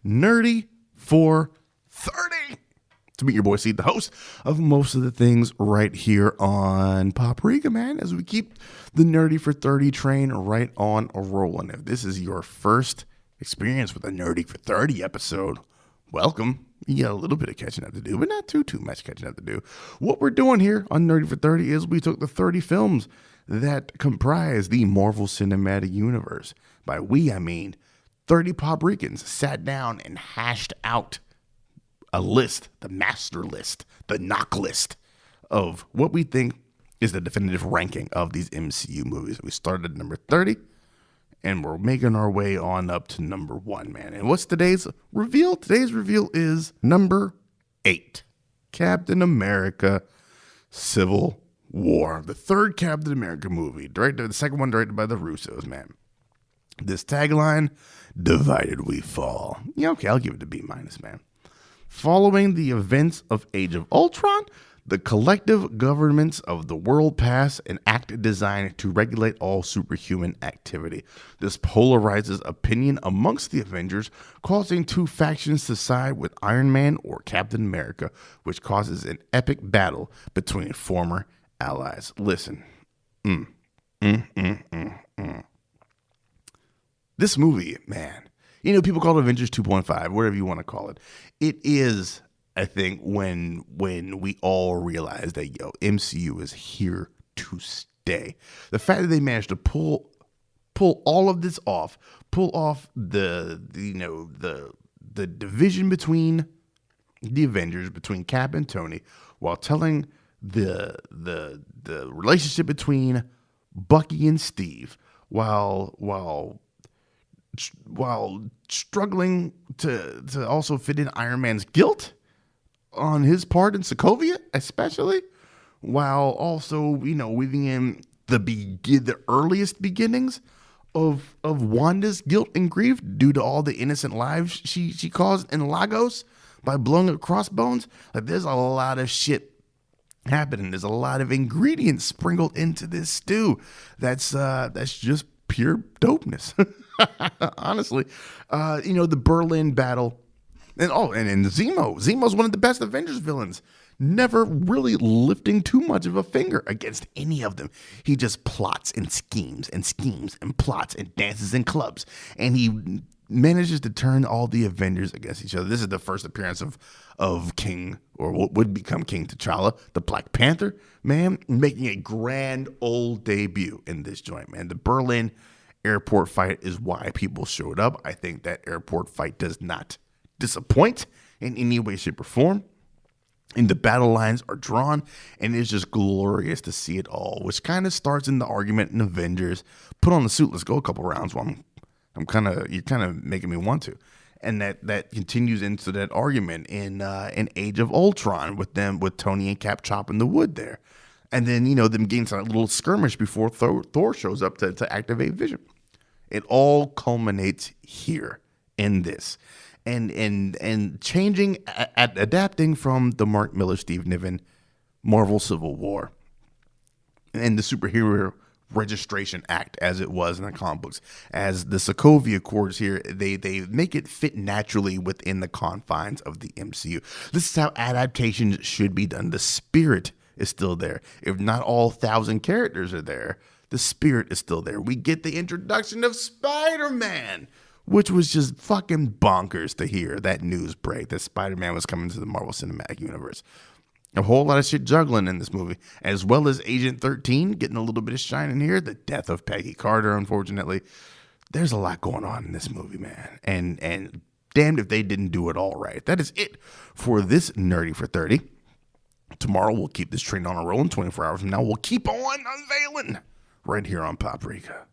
Nerdy for 30. To meet your boy Seed, the host of most of the things right here on Paprika, man, as we keep the Nerdy for 30 train right on a rolling. If this is your first experience with a Nerdy for 30 episode, welcome. You got a little bit of catching up to do, but not too much catching up to do. What we're doing here on Nerdy for 30 is we took the 30 films that comprise the Marvel Cinematic Universe. By we, I mean 30 Paprikans sat down and hashed out a list, the master list, the knock list of what we think is the definitive ranking of these MCU movies. We started at number 30, and we're making our way on up to number 1, man. And what's today's reveal? Today's reveal is number 8, Captain America Civil War. The third Captain America movie, directed, the second one directed by the Russos, man. This tagline, divided we fall. Yeah, okay, I'll give it a B-, man. Following the events of Age of Ultron, the collective governments of the world pass an act designed to regulate all superhuman activity. This polarizes opinion amongst the Avengers, causing two factions to side with Iron Man or Captain America, which causes an epic battle between former allies. Listen. This movie, man, you know, people call it Avengers 2.5, whatever you want to call it. It is, I think, when we all realize that, MCU is here to stay. The fact that they managed to pull all of this off, pull off the division between the Avengers, between Cap and Tony, while telling the relationship between Bucky and Steve, while struggling to also fit in Iron Man's guilt on his part in Sokovia, especially, while also, weaving in the earliest beginnings of Wanda's guilt and grief due to all the innocent lives she caused in Lagos by blowing up Crossbones. Like, there's a lot of shit happening. There's a lot of ingredients sprinkled into this stew. That's just pure dopeness. Honestly, the Berlin battle, and Zemo's one of the best Avengers villains, never really lifting too much of a finger against any of them. He just plots and schemes and plots and dances in clubs, and he manages to turn all the Avengers against each other. This is the first appearance of King, or what would become King T'Challa, the Black Panther, man, making a grand old debut in this joint, man. The Berlin airport fight is why people showed up. I think that airport fight does not disappoint in any way, shape, or form. And the battle lines are drawn, and it's just glorious to see it all, which kind of starts in the argument in Avengers. Put on the suit, let's go a couple rounds. Well, you're kind of making me want to. And that continues into that argument in Age of Ultron with Tony and Cap chopping the wood there. And then, them getting to a little skirmish before Thor shows up to activate Vision. It all culminates here in this. And changing, adapting from the Mark Millar, Steve Niven Marvel Civil War and the Superhero Registration Act, as it was in the comic books, as the Sokovia Accords here, they make it fit naturally within the confines of the MCU. This is how adaptations should be done. The spirit is still there. If not all 1,000 characters are there, the spirit is still there. We get the introduction of Spider-Man, which was just fucking bonkers to hear that news break that Spider-Man was coming to the Marvel Cinematic Universe. A whole lot of shit juggling in this movie, as well as Agent 13 getting a little bit of shine in here. The death of Peggy Carter, unfortunately. There's a lot going on in this movie, man. And damned if they didn't do it all right. That is it for this Nerdy for 30. Tomorrow we'll keep this train on a rolling. 24 hours from now we'll keep on unveiling right here on Paprika.